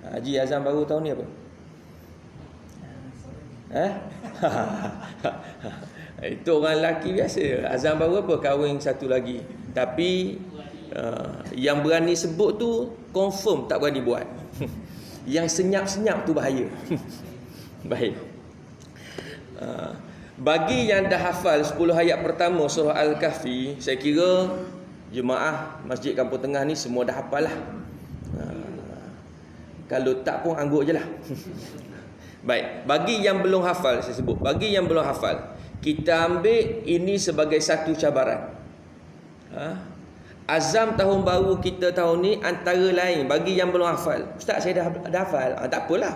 Haji azam baru tahun ni apa? Itu orang lelaki biasa. Azam baru apa? Kahwin satu lagi. Tapi yang berani sebut tu confirm tak berani buat. Yang senyap-senyap tu bahaya. Baik. Bagi yang dah hafal 10 ayat pertama surah Al-Kahfi, saya kira jemaah Masjid Kampung Tengah ni semua dah hafal lah. Kalau tak pun angguk je lah. Baik, bagi yang belum hafal, saya sebut, bagi yang belum hafal, kita ambil ini sebagai satu cabaran. Azam tahun baru kita tahun ni antara lain, bagi yang belum hafal, Ustaz saya dah hafal, tak apalah.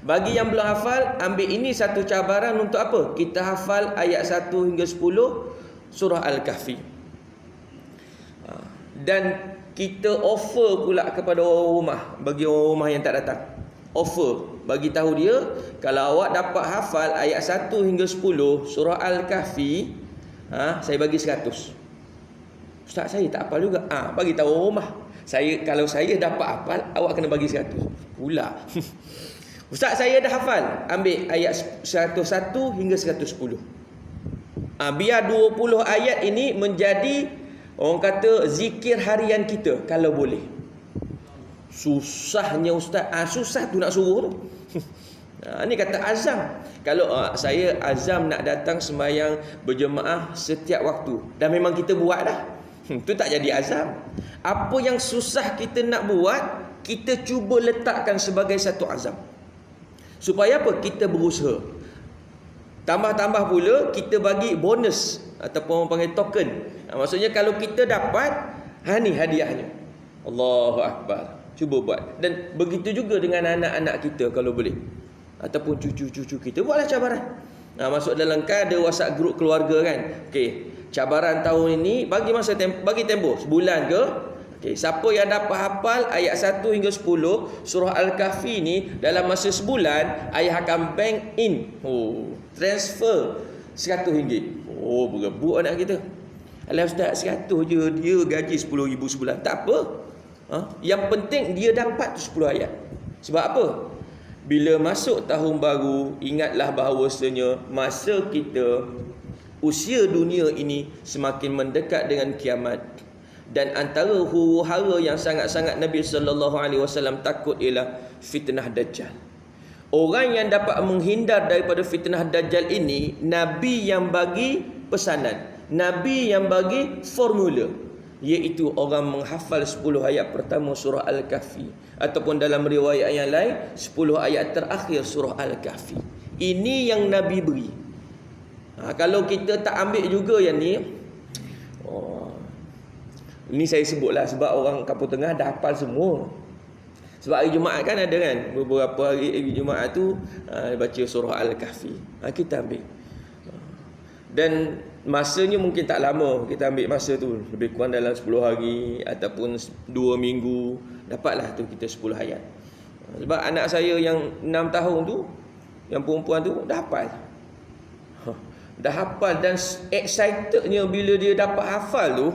Bagi yang belum hafal, ambil ini satu cabaran untuk apa? Kita hafal ayat 1 hingga 10 surah Al-Kahfi. Dan kita offer pula kepada orang rumah, bagi orang rumah yang tak datang, offer, bagi tahu dia, kalau awak dapat hafal ayat 1 hingga 10 surah Al-Kahfi, saya bagi 100. Ustaz saya tak hafal juga. Bagi tahu orang rumah, kalau saya dapat hafal, awak kena bagi 100 pula. Ustaz saya dah hafal, ambil ayat 101 hingga 110. Biar 20 ayat ini menjadi, orang kata, zikir harian kita kalau boleh. Susahnya Ustaz. Susah tu nak suruh tu. Ni kata azam. Kalau saya azam nak datang sembahyang berjemaah setiap waktu, dan memang kita buat dah, tu tak jadi azam. Apa yang susah kita nak buat, kita cuba letakkan sebagai satu azam. Supaya apa? Kita berusaha. Tambah-tambah pula kita bagi bonus ataupun orang panggil token. Maksudnya kalau kita dapat, ni hadiahnya. Allahu Akbar. Cuba buat. Dan begitu juga dengan anak-anak kita kalau boleh, ataupun cucu-cucu kita, buatlah cabaran. Masuk dalam ada WhatsApp group keluarga kan. Okey, cabaran tahun ini bagi masa bagi tempoh sebulan ke. Okey, siapa yang dapat hafal ayat 1 hingga 10 surah Al-Kahfi ni dalam masa sebulan, ayah akan bank in. Transfer RM100. Berebut anak kita. Alah Ustaz, 100 je, dia gaji RM10,000 sebulan. Tak apa. Yang penting dia dapat tu 10 ayat. Sebab apa? Bila masuk tahun baru, ingatlah bahawasanya masa kita, usia dunia ini semakin mendekat dengan kiamat. Dan antara huru-hara yang sangat-sangat Nabi SAW takut ialah fitnah Dajjal. Orang yang dapat menghindar daripada fitnah Dajjal ini, Nabi yang bagi pesanan, Nabi yang bagi formula, iaitu orang menghafal 10 ayat pertama surah Al-Kahfi, ataupun dalam riwayat yang lain 10 ayat terakhir surah Al-Kahfi. Ini yang Nabi beri. Kalau kita tak ambil juga yang ni, ini saya sebutlah sebab orang Kampung Tengah dah hafal semua. Sebab hari Jumaat kan ada kan, beberapa hari Jumaat tu baca surah Al-Kahfi. Kita ambil. Dan masanya mungkin tak lama, kita ambil masa tu lebih kurang dalam 10 hari ataupun 2 minggu, dapatlah tu kita 10 ayat. Sebab anak saya yang 6 tahun tu, yang perempuan tu dah hafal. Dah hafal, dan excitednya bila dia dapat hafal tu,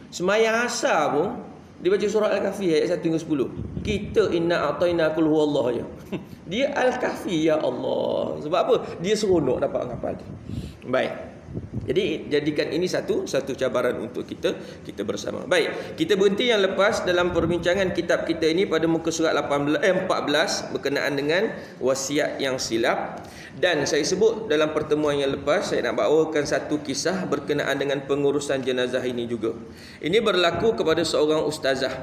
semayang asar pun dia baca surah Al-Kahfi ayat 1 hingga 10. Kita inna a'tayna qul huwallahu je. Dia Al-Kahfi, ya Allah. Sebab apa? Dia seronok dapat hafal tu. Baik. Jadi jadikan ini satu cabaran untuk kita bersama. Baik, kita berhenti yang lepas dalam perbincangan kitab kita ini pada muka surat 14 berkenaan dengan wasiat yang silap. Dan saya sebut dalam pertemuan yang lepas, saya nak bawakan satu kisah berkenaan dengan pengurusan jenazah ini juga. Ini berlaku kepada seorang ustazah.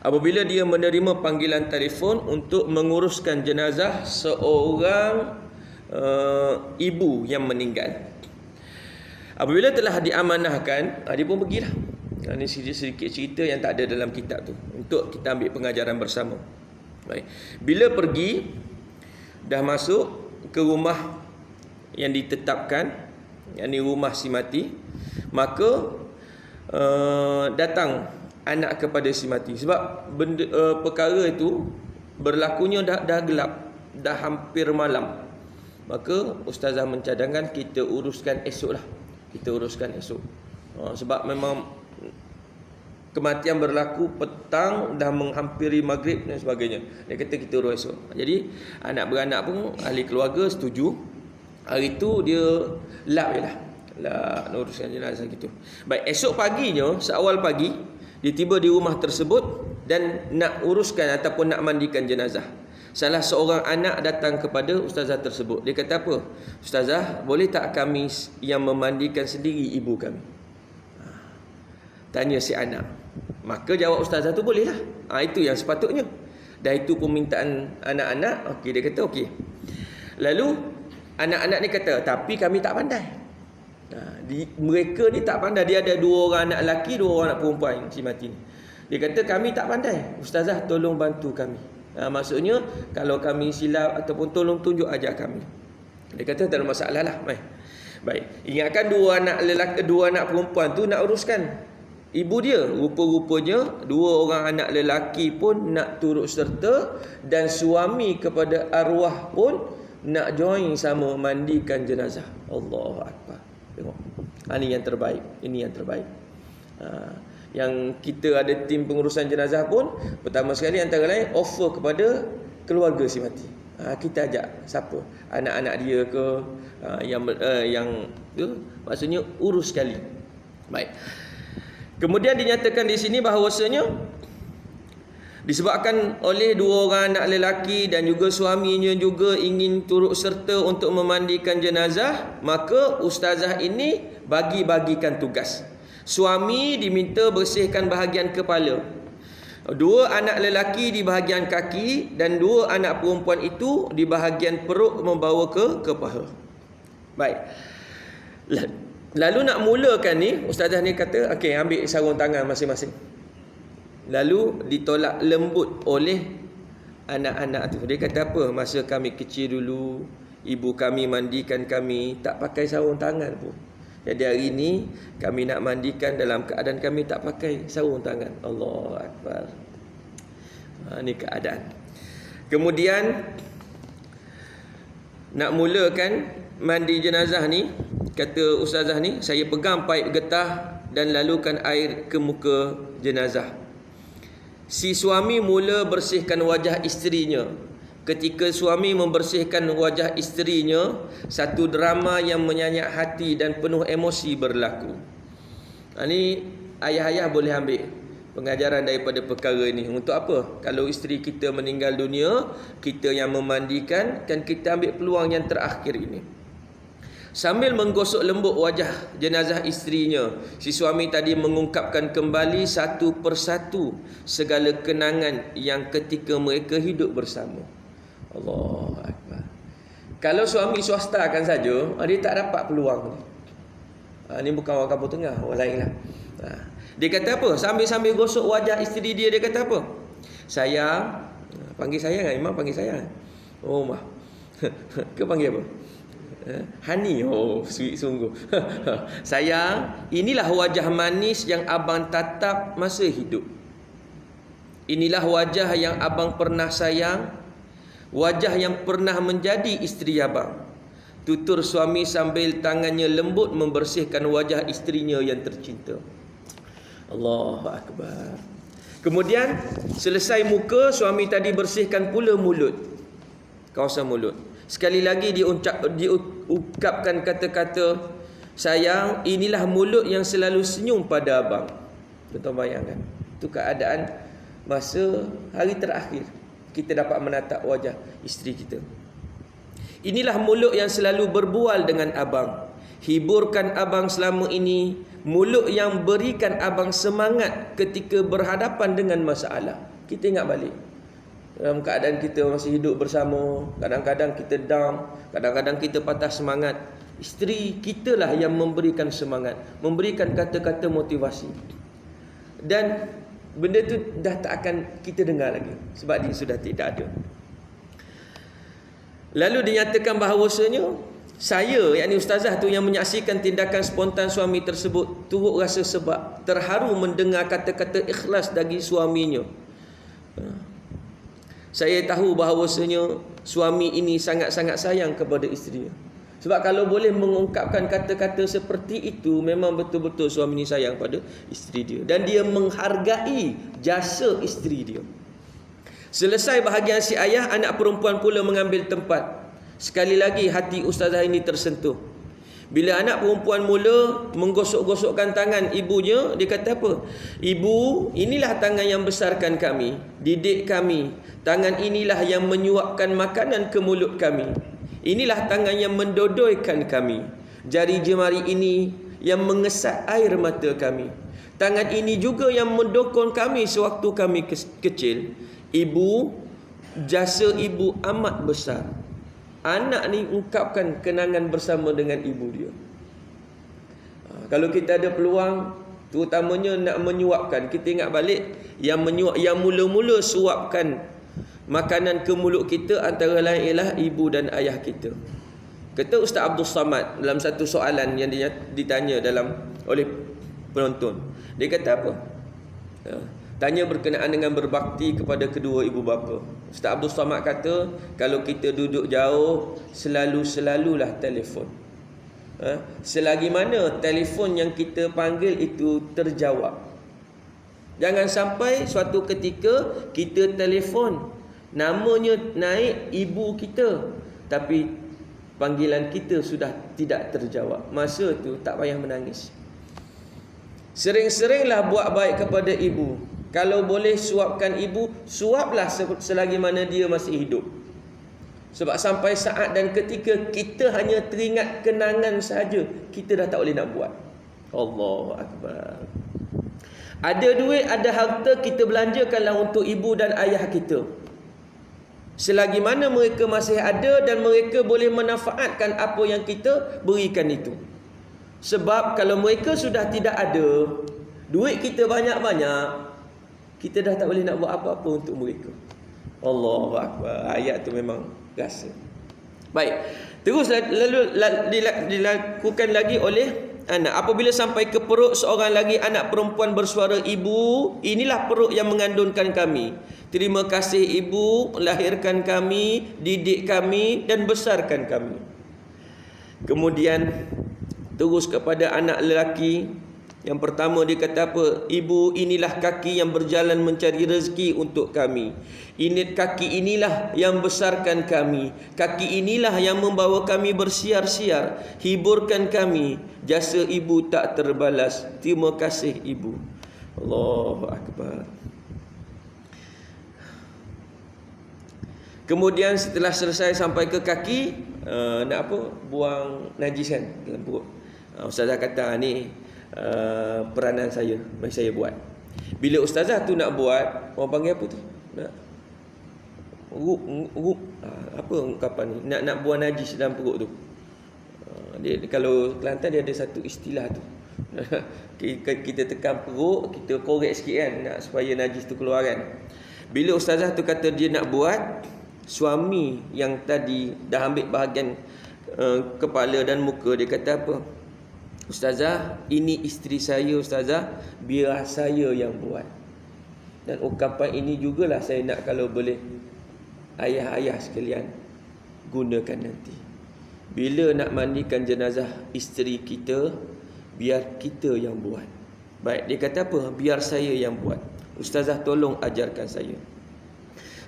Apabila dia menerima panggilan telefon untuk menguruskan jenazah seorang ibu yang meninggal. Apabila telah diamanahkan, dia pun pergilah. Ini sedikit cerita yang tak ada dalam kitab tu, untuk kita ambil pengajaran bersama. Baik. Bila pergi, dah masuk ke rumah yang ditetapkan, yakni rumah si mati, maka datang anak kepada si mati. Sebab perkara itu berlakunya dah gelap, dah hampir malam. Maka ustazah mencadangkan kita uruskan esok lah. Kita uruskan esok. Sebab memang kematian berlaku petang dah menghampiri maghrib dan sebagainya. Dia kata kita urus esok. Jadi anak beranak pun ahli keluarga setuju. Hari tu dia lap je lah. Lap uruskan jenazah gitu. Baik, esok paginya, seawal pagi, dia tiba di rumah tersebut dan nak uruskan ataupun nak mandikan jenazah. Salah seorang anak datang kepada ustazah tersebut. Dia kata apa? Ustazah, boleh tak kami yang memandikan sendiri ibu kami? Tanya si anak. Maka jawab ustazah tu boleh lah. Itu yang sepatutnya. Dan itu permintaan anak-anak. Okey, dia kata okey. Lalu anak-anak ni kata, tapi kami tak pandai. Mereka ni tak pandai. Dia ada 2 orang anak lelaki, 2 orang anak perempuan si mati ni. Dia kata kami tak pandai. Ustazah tolong bantu kami. Maksudnya kalau kami silap ataupun tolong tunjuk ajar kami. Dia kata tak ada masalah lah. Baik. Ingatkan 2 anak lelaki, 2 anak perempuan tu nak uruskan ibu dia. Rupa-rupanya 2 orang anak lelaki pun nak turut serta dan suami kepada arwah pun nak join sama mandikan jenazah. Allahu Akbar. Tengok. Ini yang terbaik. Ini yang terbaik. Yang kita ada tim pengurusan jenazah pun pertama sekali antara lain offer kepada keluarga si mati. Kita ajak siapa? Anak-anak dia ke yang maksudnya urus sekali. Baik. Kemudian dinyatakan di sini bahawasanya disebabkan oleh 2 orang anak lelaki dan juga suaminya juga ingin turut serta untuk memandikan jenazah, maka ustazah ini bagi-bagikan tugas. Suami diminta bersihkan bahagian kepala, 2 anak lelaki di bahagian kaki dan 2 anak perempuan itu di bahagian perut membawa ke paha. Baik. Lalu nak mulakan ni, ustazah ni kata, okey, ambil sarung tangan masing-masing. Lalu ditolak lembut oleh anak-anak tu. Dia kata apa? Masa kami kecil dulu, ibu kami mandikan kami tak pakai sarung tangan pun. Jadi hari ini kami nak mandikan dalam keadaan kami tak pakai sarung tangan. Allahu Akbar. Ini keadaan. Kemudian nak mulakan mandi jenazah ni, kata ustazah ni, saya pegang paip getah dan lalukan air ke muka jenazah. Si suami mula bersihkan wajah isterinya. Ketika suami membersihkan wajah isterinya, satu drama yang menyanyak hati dan penuh emosi berlaku. Ini ayah-ayah boleh ambil pengajaran daripada perkara ini. Untuk apa? Kalau isteri kita meninggal dunia, kita yang memandikan, kan kita ambil peluang yang terakhir ini. Sambil menggosok lembut wajah jenazah isterinya, si suami tadi mengungkapkan kembali satu persatu segala kenangan yang ketika mereka hidup bersama. Allahu Akbar. Kalau suami swasta kan saja, dia tak dapat peluang ni. Ni bukan orang kampung tengah, orang lain lah. Dia kata apa? Sambil-sambil gosok wajah isteri dia, dia kata apa? Sayang, panggil sayang kan? Imam panggil sayang. Oh, mah. Ke panggil apa? Hani. Oh, sweet sungguh. Sayang, inilah wajah manis yang abang tatap masa hidup. Inilah wajah yang abang pernah sayang, wajah yang pernah menjadi isteri abang. Tutur suami sambil tangannya lembut membersihkan wajah isterinya yang tercinta. Allahu Akbar. Kemudian selesai muka, suami tadi bersihkan pula mulut, kawasan mulut. Sekali lagi diungkapkan kata-kata, sayang, inilah mulut yang selalu senyum pada abang. Tuan-tuan bayangkan, itu keadaan masa hari terakhir kita dapat menatap wajah isteri kita. Inilah mulut yang selalu berbual dengan abang, hiburkan abang selama ini, mulut yang berikan abang semangat ketika berhadapan dengan masalah. Kita ingat balik dalam keadaan kita masih hidup bersama, kadang-kadang kita down, kadang-kadang kita patah semangat. Isteri kitalah yang memberikan semangat, memberikan kata-kata motivasi. Dan benda tu dah tak akan kita dengar lagi, sebab dia sudah tidak ada. Lalu dinyatakan bahawasanya saya, yakni ustazah tu, yang menyaksikan tindakan spontan suami tersebut, turut rasa sebab terharu mendengar kata-kata ikhlas dari suaminya. Saya tahu bahawasanya suami ini sangat-sangat sayang kepada isterinya. Sebab kalau boleh mengungkapkan kata-kata seperti itu, memang betul-betul suami ni sayang pada isteri dia. Dan dia menghargai jasa isteri dia. Selesai bahagian si ayah, anak perempuan pula mengambil tempat. Sekali lagi hati ustazah ini tersentuh. Bila anak perempuan mula menggosok-gosokkan tangan ibunya, dia kata apa? Ibu, inilah tangan yang besarkan kami, didik kami. Tangan inilah yang menyuapkan makanan ke mulut kami. Inilah tangan yang mendodoikan kami. Jari jemari ini yang mengesat air mata kami. Tangan ini juga yang mendokong kami sewaktu kami kecil. Ibu, jasa ibu amat besar. Anak ni ungkapkan kenangan bersama dengan ibu dia. Kalau kita ada peluang, terutamanya nak menyuapkan, kita ingat balik yang mula-mula suapkan makanan ke mulut kita antara lain ialah ibu dan ayah kita. Kata Ustaz Abdul Samad dalam satu soalan yang dia ditanya oleh penonton. Dia kata apa? Tanya berkenaan dengan berbakti kepada kedua ibu bapa. Ustaz Abdul Samad kata, kalau kita duduk jauh, selalulah telefon. Selagi mana telefon yang kita panggil itu terjawab. Jangan sampai suatu ketika kita telefon, namanya naik ibu kita, tapi panggilan kita sudah tidak terjawab. Masa tu tak payah menangis. Sering-seringlah buat baik kepada ibu. Kalau boleh suapkan ibu, suaplah selagi mana dia masih hidup. Sebab sampai saat dan ketika kita hanya teringat kenangan saja, kita dah tak boleh nak buat. Allahu Akbar. Ada duit, ada harta, kita belanjakanlah untuk ibu dan ayah kita. Selagi mana mereka masih ada dan mereka boleh memanfaatkan apa yang kita berikan itu. Sebab kalau mereka sudah tidak ada, duit kita banyak-banyak, kita dah tak boleh nak buat apa-apa untuk mereka. Allahu Akbar. Ayat tu memang rasa. Baik. Terus lalu dilakukan lagi oleh anak. Apabila sampai ke perut seorang lagi anak perempuan bersuara, ibu, inilah perut yang mengandungkan kami. Terima kasih ibu, melahirkan kami, didik kami dan besarkan kami. Kemudian terus kepada anak lelaki. Yang pertama dia kata apa? Ibu, inilah kaki yang berjalan mencari rezeki untuk kami. Kaki inilah yang besarkan kami. Kaki inilah yang membawa kami bersiar-siar. Hiburkan kami. Jasa ibu tak terbalas. Terima kasih ibu. Allahu Akbar. Kemudian setelah selesai sampai ke kaki, nak apa? Buang najis kan dalam perut. Ustazah kata ni peranan saya, mari saya buat. Bila ustazah tu nak buat, orang panggil apa tu? Nak apa ungkapan ni? Nak buang najis dalam perut tu. Dia kalau Kelantan dia ada satu istilah tu. Kita tekan perut, kita korek sikit kan, nak supaya najis tu keluar kan. Bila ustazah tu kata dia nak buat, suami yang tadi dah ambil bahagian kepala dan muka, dia kata apa? Ustazah, ini isteri saya ustazah, biar saya yang buat. Dan ungkapan ini jugalah saya nak kalau boleh ayah-ayah sekalian gunakan nanti. Bila nak mandikan jenazah isteri kita, biar kita yang buat. Baik, dia kata apa? Biar saya yang buat. Ustazah tolong ajarkan saya.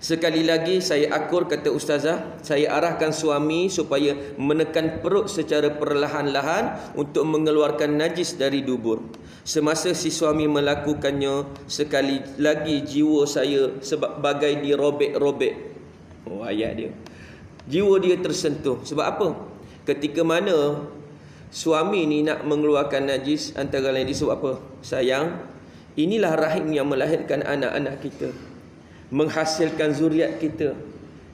Sekali lagi saya akur, kata ustazah, saya arahkan suami supaya menekan perut secara perlahan-lahan untuk mengeluarkan najis dari dubur. Semasa si suami melakukannya, sekali lagi jiwa saya sebagai dirobek-robek. Oh, ayat dia. Jiwa dia tersentuh. Sebab apa? Ketika mana suami ni nak mengeluarkan najis, antara lain disebut apa? Sayang, inilah rahim yang melahirkan anak-anak kita, menghasilkan zuriat kita.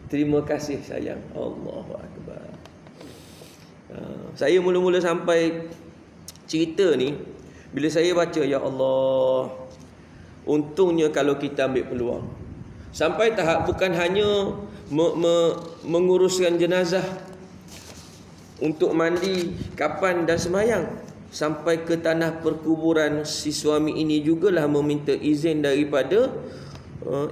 Terima kasih sayang. Allahu Akbar. Saya mula-mula sampai cerita ni, bila saya baca, ya Allah, untungnya kalau kita ambil peluang. Sampai tahap bukan hanya menguruskan jenazah untuk mandi, kapan dan semayang, sampai ke tanah perkuburan si suami ini jugalah meminta izin daripada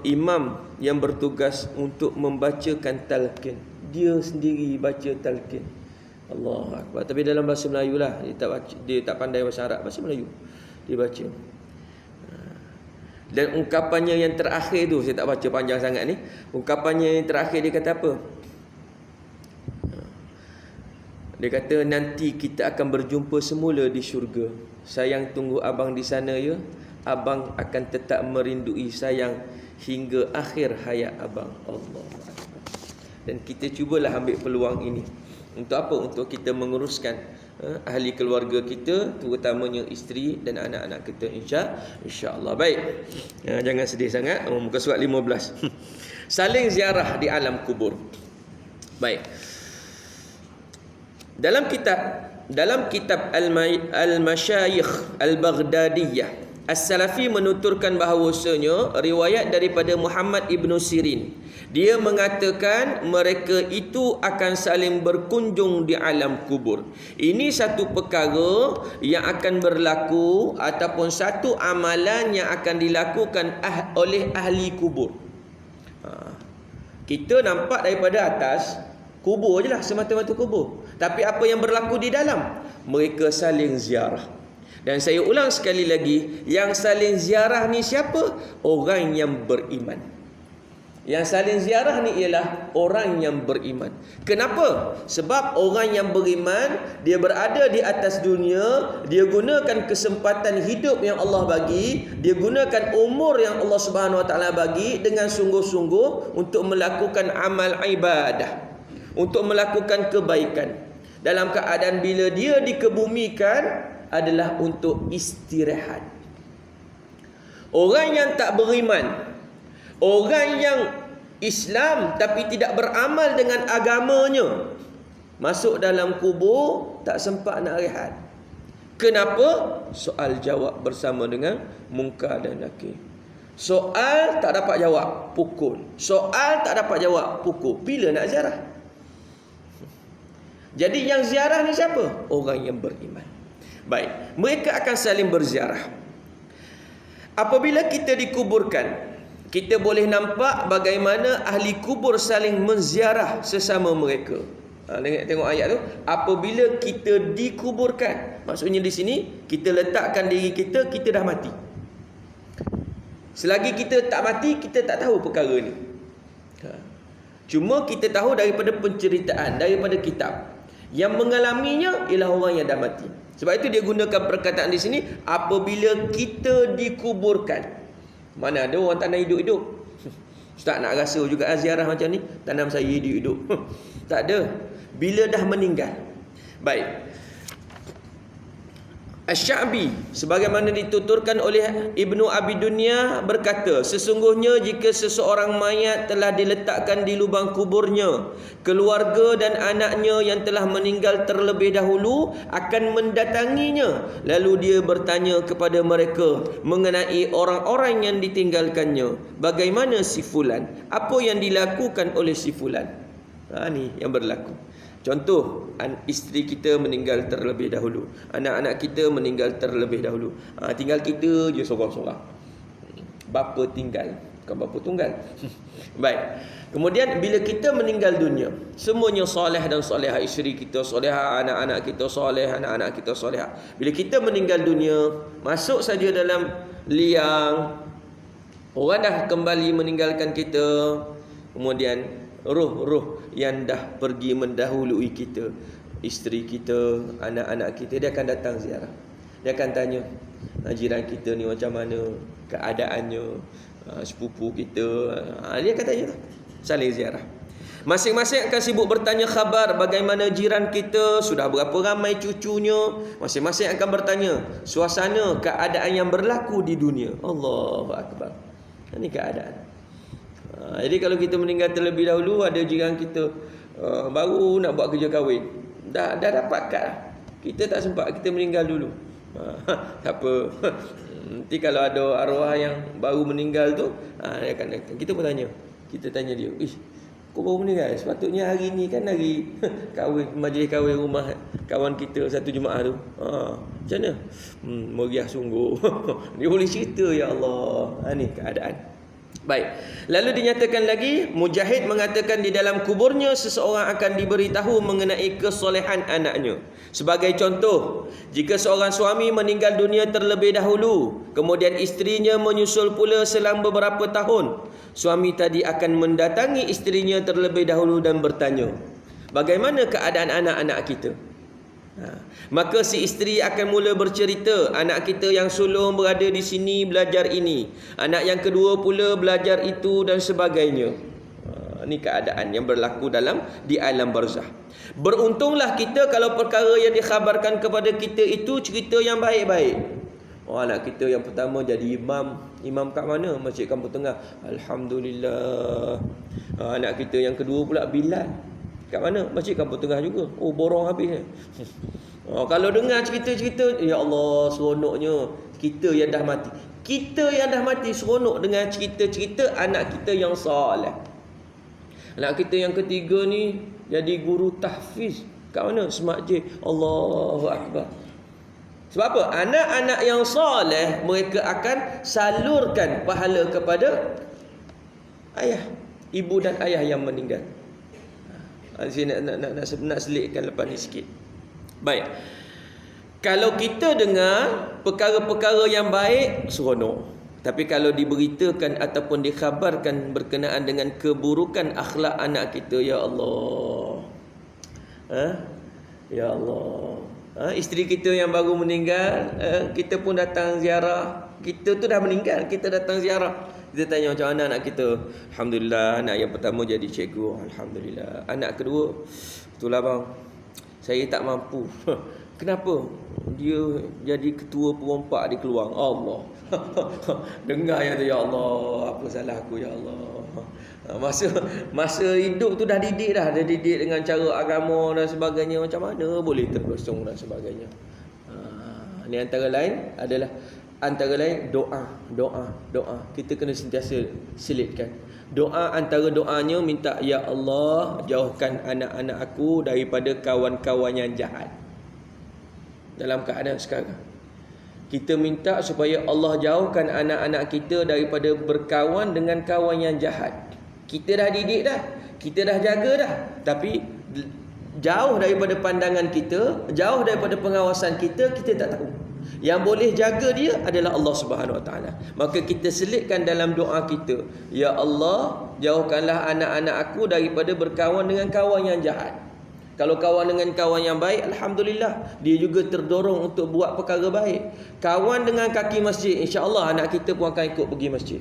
imam yang bertugas untuk membacakan talqin. Dia sendiri baca talqin. Allah Akbar. Tapi dalam bahasa Melayu lah. Dia tak pandai bahasa Arab. Bahasa Melayu dia baca. Dan ungkapannya yang terakhir tu, saya tak baca panjang sangat ni. Ungkapannya yang terakhir dia kata apa? Dia kata, nanti kita akan berjumpa semula di syurga. Sayang tunggu abang di sana ya. Abang akan tetap merindui sayang hingga akhir hayat abang. Allah. Dan kita cubalah ambil peluang ini. Untuk apa? Untuk kita menguruskan ahli keluarga kita, terutamanya isteri dan anak-anak kita, insya-Allah. Baik. Jangan sedih sangat. Muka surat 15. Saling ziarah di alam kubur. Baik. Dalam kitab Al-Masyayikh Al-Baghdadiyah, As-Salafi menuturkan bahawasanya riwayat daripada Muhammad Ibn Sirin, dia mengatakan mereka itu akan saling berkunjung di alam kubur. Ini satu perkara yang akan berlaku ataupun satu amalan yang akan dilakukan oleh ahli kubur. Kita nampak daripada atas kubur je lah, semata-mata kubur. Tapi apa yang berlaku di dalam? Mereka saling ziarah. Dan saya ulang sekali lagi, yang saling ziarah ni siapa? Orang yang beriman. Yang saling ziarah ni ialah orang yang beriman. Kenapa? Sebab orang yang beriman, dia berada di atas dunia, dia gunakan kesempatan hidup yang Allah bagi, dia gunakan umur yang Allah Subhanahu Wa Taala bagi dengan sungguh-sungguh untuk melakukan amal ibadah, untuk melakukan kebaikan. Dalam keadaan bila dia dikebumikan adalah untuk istirahat. Orang yang tak beriman, orang yang Islam tapi tidak beramal dengan agamanya, masuk dalam kubur tak sempat nak rehat. Kenapa? Soal jawab bersama dengan Munkar dan Nakir. Soal tak dapat jawab, pukul. Soal tak dapat jawab, pukul. Bila nak ziarah? Jadi yang ziarah ni siapa? Orang yang beriman. Baik, mereka akan saling berziarah. Apabila kita dikuburkan, kita boleh nampak bagaimana ahli kubur saling menziarah sesama mereka. Tengok ayat tu. Apabila kita dikuburkan, maksudnya di sini kita letakkan diri kita, kita dah mati. Selagi kita tak mati, kita tak tahu perkara ni. Cuma kita tahu daripada penceritaan, daripada kitab. Yang mengalaminya ialah orang yang dah mati. Sebab itu dia gunakan perkataan di sini, apabila kita dikuburkan. Mana ada orang tak nak hidup-hidup? Ustaz nak rasa juga ziarah macam ni, tanam saya hidup-hidup. Tak ada. Bila dah meninggal. Baik. Asy-Sya'bi sebagaimana dituturkan oleh Ibnu Abi Dunya berkata, sesungguhnya jika seseorang mayat telah diletakkan di lubang kuburnya, keluarga dan anaknya yang telah meninggal terlebih dahulu akan mendatanginya, lalu dia bertanya kepada mereka mengenai orang-orang yang ditinggalkannya. Bagaimana si fulan? Apa yang dilakukan oleh si fulan? Ni yang berlaku. Contoh, isteri kita meninggal terlebih dahulu, anak-anak kita meninggal terlebih dahulu, tinggal kita je sorang-sorang. Bapa tinggal, bukan bapa tunggal. Baik. Kemudian bila kita meninggal dunia, semuanya soleh dan solehah, isteri kita solehah, anak-anak kita soleh, anak-anak kita solehah. Bila kita meninggal dunia, masuk saja dalam liang, orang dah kembali meninggalkan kita. Kemudian roh-roh yang dah pergi mendahului kita, isteri kita, anak-anak kita, dia akan datang ziarah. Dia akan tanya, jiran kita ni macam mana keadaannya, sepupu kita. Dia akan tanya, saling ziarah. Masing-masing akan sibuk bertanya khabar bagaimana jiran kita, sudah berapa ramai cucunya. Masing-masing akan bertanya suasana keadaan yang berlaku di dunia. Allahu Akbar. Ini keadaan. Jadi kalau kita meninggal terlebih dahulu, ada jiran kita baru nak buat kerja kahwin, dah dapat kad lah. Kita tak sempat, kita meninggal dulu. Tak apa. Nanti kalau ada arwah yang baru meninggal tu, dia akan datang. Kita pun tanya. Kita tanya dia, kau baru meninggal? Sepatutnya hari ni kan hari kahwin, majlis kahwin rumah kawan kita satu jemaah tu. Macam mana? Meriah sungguh. Dia boleh cerita, ya Allah. Ni keadaan. Baik. Lalu dinyatakan lagi, Mujahid mengatakan di dalam kuburnya seseorang akan diberitahu mengenai kesolehan anaknya. Sebagai contoh, jika seorang suami meninggal dunia terlebih dahulu, kemudian isterinya menyusul pula selama beberapa tahun, suami tadi akan mendatangi isterinya terlebih dahulu dan bertanya, bagaimana keadaan anak-anak kita? Maka si isteri akan mula bercerita, anak kita yang sulung berada di sini belajar ini, anak yang kedua pula belajar itu dan sebagainya. Ini keadaan yang berlaku di alam barzah. Beruntunglah kita kalau perkara yang dikhabarkan kepada kita itu cerita yang baik-baik. Anak kita yang pertama jadi imam kat mana? Masjid Kampung Tengah, alhamdulillah. Anak kita yang kedua pula Bilal, kat mana? Masjid Kampung Tengah juga. Borong habis. Kalau dengar cerita-cerita, ya Allah, seronoknya. Kita yang dah mati. Kita yang dah mati seronok dengan cerita-cerita anak kita yang soleh. Anak kita yang ketiga ni jadi guru tahfiz. Kat mana? Semak J. Allahu Akbar. Sebab apa? Anak-anak yang soleh, mereka akan salurkan pahala kepada ayah, ibu dan ayah yang meninggal. Saya nak selitkan lepas ni sikit. Baik. Kalau kita dengar perkara-perkara yang baik, seronok. Tapi kalau diberitakan ataupun dikhabarkan berkenaan dengan keburukan akhlak anak kita, ya Allah. Ya Allah. Isteri kita yang baru meninggal, kita pun datang ziarah. Kita tu dah meninggal, kita datang ziarah. Kita tanya macam mana anak kita. Alhamdulillah, anak yang pertama jadi cikgu. Alhamdulillah. Anak kedua, itulah bang, saya tak mampu. Kenapa? Dia jadi ketua perompak di Keluang. Allah. Dengar yang tu, ya Allah, apa salah aku, ya Allah. Masa hidup tu dah didik dah. Dah didik dengan cara agama dan sebagainya. Macam mana boleh terkosong dan sebagainya. Ini antara lain doa. Kita kena sentiasa selitkan. Doa, antara doanya minta, ya Allah, jauhkan anak-anak aku daripada kawan-kawan yang jahat. Dalam keadaan sekarang, kita minta supaya Allah jauhkan anak-anak kita daripada berkawan dengan kawan yang jahat. Kita dah didik dah, kita dah jaga dah, tapi jauh daripada pandangan kita, jauh daripada pengawasan kita, kita tak tahu. Yang boleh jaga dia adalah Allah Subhanahu Wa Taala. Maka kita selitkan dalam doa kita, ya Allah, jauhkanlah anak-anak aku daripada berkawan dengan kawan yang jahat. Kalau kawan dengan kawan yang baik, alhamdulillah, dia juga terdorong untuk buat perkara baik. Kawan dengan kaki masjid, insya-Allah anak kita pun akan ikut pergi masjid.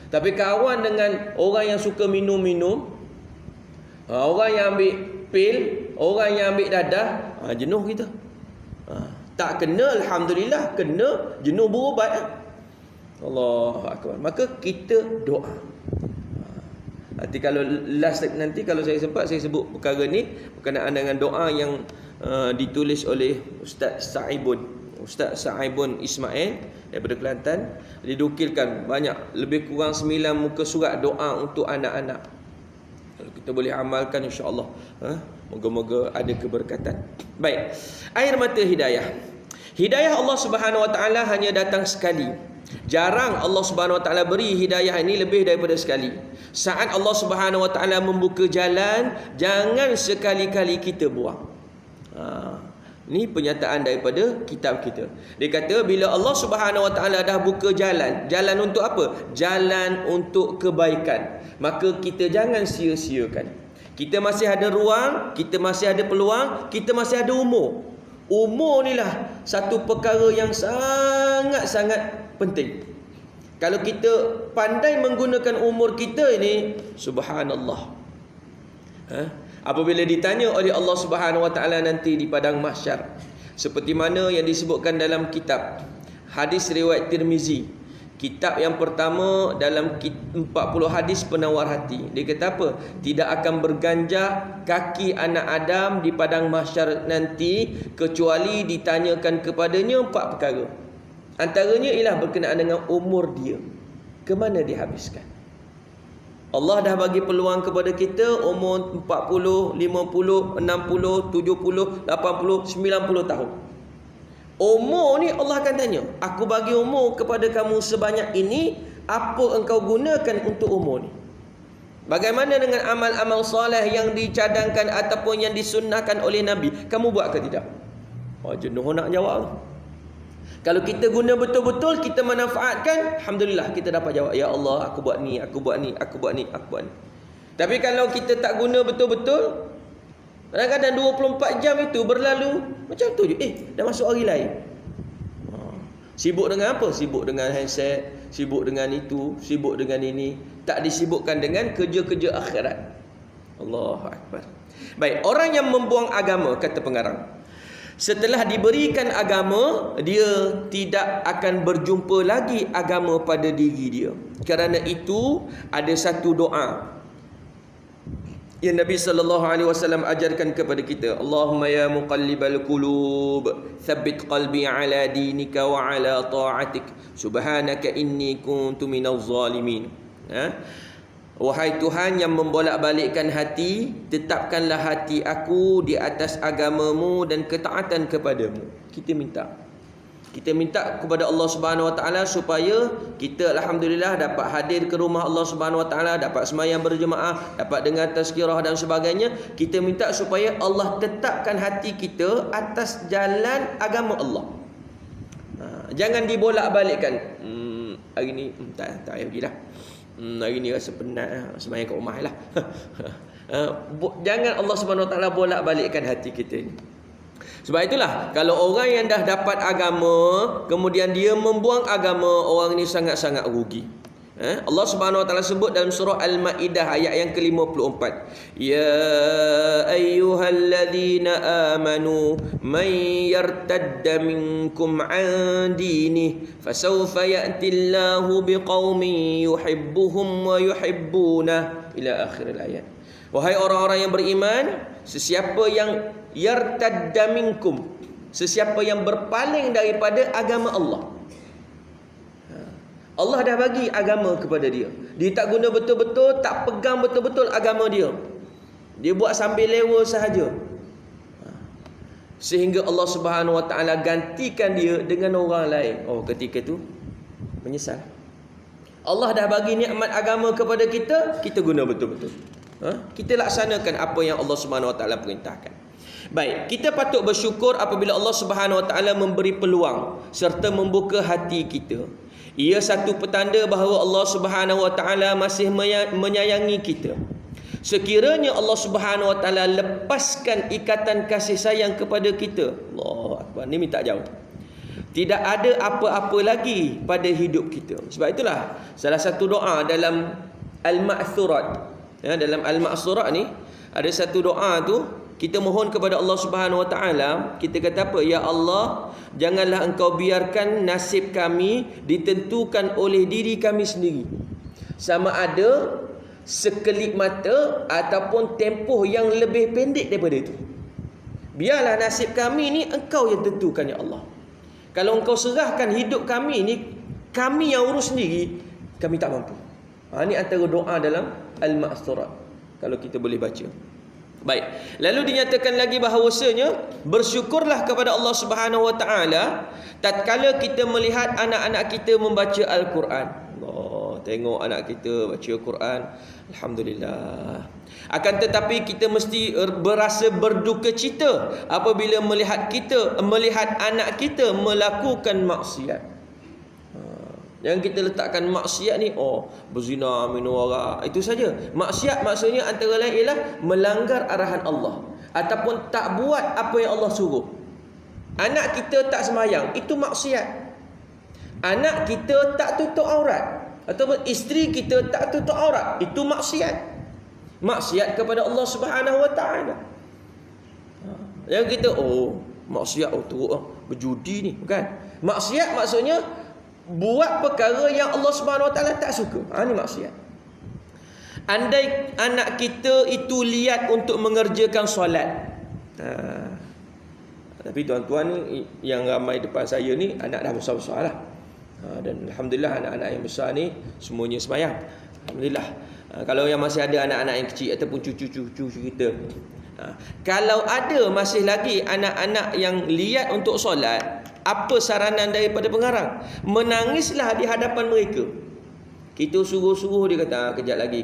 Tapi kawan dengan orang yang suka minum-minum, orang yang ambil pil, orang yang ambil dadah, jenuh kita. Tak kena, alhamdulillah, kena jenuh berubat. Allahu akbar. Maka kita doa. Nanti kalau saya sempat, saya sebut perkara ni berkenaan dengan doa yang ditulis oleh Ustaz Sa'ibun Ismail daripada Kelantan. Didukilkan banyak, lebih kurang 9 muka surat doa untuk anak-anak. Kalau kita boleh amalkan, insya-Allah, moga-moga ada keberkatan. Baik. Air mata hidayah. Hidayah Allah Subhanahu Wa Taala hanya datang sekali. Jarang Allah Subhanahu Wa Taala beri hidayah ini lebih daripada sekali. Saat Allah Subhanahu Wa Taala membuka jalan, jangan sekali-kali kita buang. Ini pernyataan daripada kitab kita. Dia kata bila Allah Subhanahu Wa Taala dah buka jalan, jalan untuk apa? Jalan untuk kebaikan. Maka kita jangan sia-siakan. Kita masih ada ruang, kita masih ada peluang, kita masih ada umur. Umur ni lah satu perkara yang sangat-sangat penting. Kalau kita pandai menggunakan umur kita ini, subhanallah. Apabila ditanya oleh Allah Subhanahu Wa Taala nanti di padang mahsyar, seperti mana yang disebutkan dalam kitab hadis riwayat Tirmizi, kitab yang pertama dalam 40 hadis penawar hati. Dia kata apa? Tidak akan berganjak kaki anak Adam di padang mahsyar nanti kecuali ditanyakan kepadanya 4 perkara. Antaranya ialah berkenaan dengan umur dia. Ke mana dihabiskan? Allah dah bagi peluang kepada kita umur 40, 50, 60, 70, 80, 90 tahun. Umur ni Allah akan tanya, aku bagi umur kepada kamu sebanyak ini, apa engkau gunakan untuk umur ni? Bagaimana dengan amal-amal soleh yang dicadangkan ataupun yang disunnahkan oleh Nabi? Kamu buat ke tidak? Oh, jenuh nak jawab. Kalau kita guna betul-betul, kita manfaatkan, alhamdulillah kita dapat jawab, ya Allah, aku buat ni, aku buat ni, aku buat ni, aku buat ni. Tapi kalau kita tak guna betul-betul, kadang-kadang 24 jam itu berlalu macam tu je. Dah masuk hari lain. Sibuk dengan apa? Sibuk dengan handset, sibuk dengan itu, sibuk dengan ini. Tak disibukkan dengan kerja-kerja akhirat. Allahu Akbar. Baik, orang yang membuang agama, kata pengarang, setelah diberikan agama, dia tidak akan berjumpa lagi agama pada diri dia. Kerana itu, ada satu doa yang Nabi SAW ajarkan kepada kita. Allahumma ya muqallibal qulub, thabbit qalbi ala dinika wa ala ta'atik. Subhanaka inni kuntu minaz zalimin. Wahai Tuhan yang membolak-balikkan hati, tetapkanlah hati aku di atas agamamu dan ketaatan kepadamu. Kita minta kepada Allah Subhanahu Wa Taala supaya kita alhamdulillah dapat hadir ke rumah Allah Subhanahu Wa Taala, dapat sembahyang berjemaah, dapat dengar tazkirah dan sebagainya. Kita minta supaya Allah tetapkan hati kita atas jalan agama Allah. Jangan dibolak-balikkan. Hari ni tak payah pergilah. Hari ni rasa penat, sembahyang kat rumah lah. Jangan Allah Subhanahu Wa Taala bolak-balikkan hati kita ni. Sebab itulah, kalau orang yang dah dapat agama, kemudian dia membuang agama, orang ni sangat-sangat rugi. Allah Subhanahu Wa Taala sebut dalam surah Al-Maidah ayat yang ke-54. Ya ayyuhalladzina amanu man yartadda minkum an dinihi fasawfa ya'tillahu biqaumin yuhibbuhum wa yuhibbunah ila akhir ayat. Wahai orang-orang yang beriman, sesiapa yang yartadda minkum, sesiapa yang berpaling daripada agama Allah, Allah dah bagi agama kepada dia, dia tak guna betul-betul, tak pegang betul-betul agama dia, dia buat sambil lewa sahaja, sehingga Allah Subhanahu Wa Taala gantikan dia dengan orang lain. Oh, ketika tu menyesal. Allah dah bagi nikmat agama kepada kita, kita guna betul-betul. Kita laksanakan apa yang Allah Subhanahu Wa Taala perintahkan. Baik, kita patut bersyukur apabila Allah Subhanahu Wa Taala memberi peluang serta membuka hati kita. Ia satu petanda bahawa Allah Subhanahu Wa Taala masih menyayangi kita. Sekiranya Allah Subhanahu Wa Taala lepaskan ikatan kasih sayang kepada kita, Allahu Akbar, ni minta jauh, tidak ada apa-apa lagi pada hidup kita. Sebab itulah salah satu doa dalam Al-Ma'thurat, dalam Al-Ma'thurat ni ada satu doa tu, kita mohon kepada Allah Subhanahu Wa Taala, kita kata apa? Ya Allah, janganlah engkau biarkan nasib kami ditentukan oleh diri kami sendiri, sama ada sekelip mata ataupun tempoh yang lebih pendek daripada itu. Biarlah nasib kami ni engkau yang tentukan, ya Allah. Kalau engkau serahkan hidup kami ni, kami yang urus sendiri, kami tak mampu. Ini antara doa dalam Al-Ma'thurat, kalau kita boleh baca. Baik, lalu dinyatakan lagi bahawasanya bersyukurlah kepada Allah Subhanahu Wa Taala tatkala kita melihat anak-anak kita membaca Al-Quran. Allah, tengok anak kita baca Quran, alhamdulillah. Akan tetapi kita mesti berasa berduka cita apabila melihat anak kita melakukan maksiat. Yang kita letakkan maksiat ni, berzina, minum arak, itu saja. Maksiat maksudnya antara lain ialah melanggar arahan Allah ataupun tak buat apa yang Allah suruh. Anak kita tak sembahyang, itu maksiat. Anak kita tak tutup aurat ataupun isteri kita tak tutup aurat, itu maksiat. Maksiat kepada Allah Subhanahu Wa Taala. Yang kita maksiat teruk berjudi ni, bukan. Maksiat maksudnya buat perkara yang Allah Subhanahu Wa Taala tak suka. Ini maksiat. Andai anak kita itu liat untuk mengerjakan solat. Tapi tuan-tuan ni yang ramai depan saya ni anak dah besar-besar lah. Dan alhamdulillah anak-anak yang besar ni semuanya sembahyang. Alhamdulillah. Kalau yang masih ada anak-anak yang kecil ataupun cucu-cucu kita, kalau ada masih lagi anak-anak yang liat untuk solat, apa saranan daripada pengarang? Menangislah di hadapan mereka. Kita suruh-suruh dia kata kejap lagi.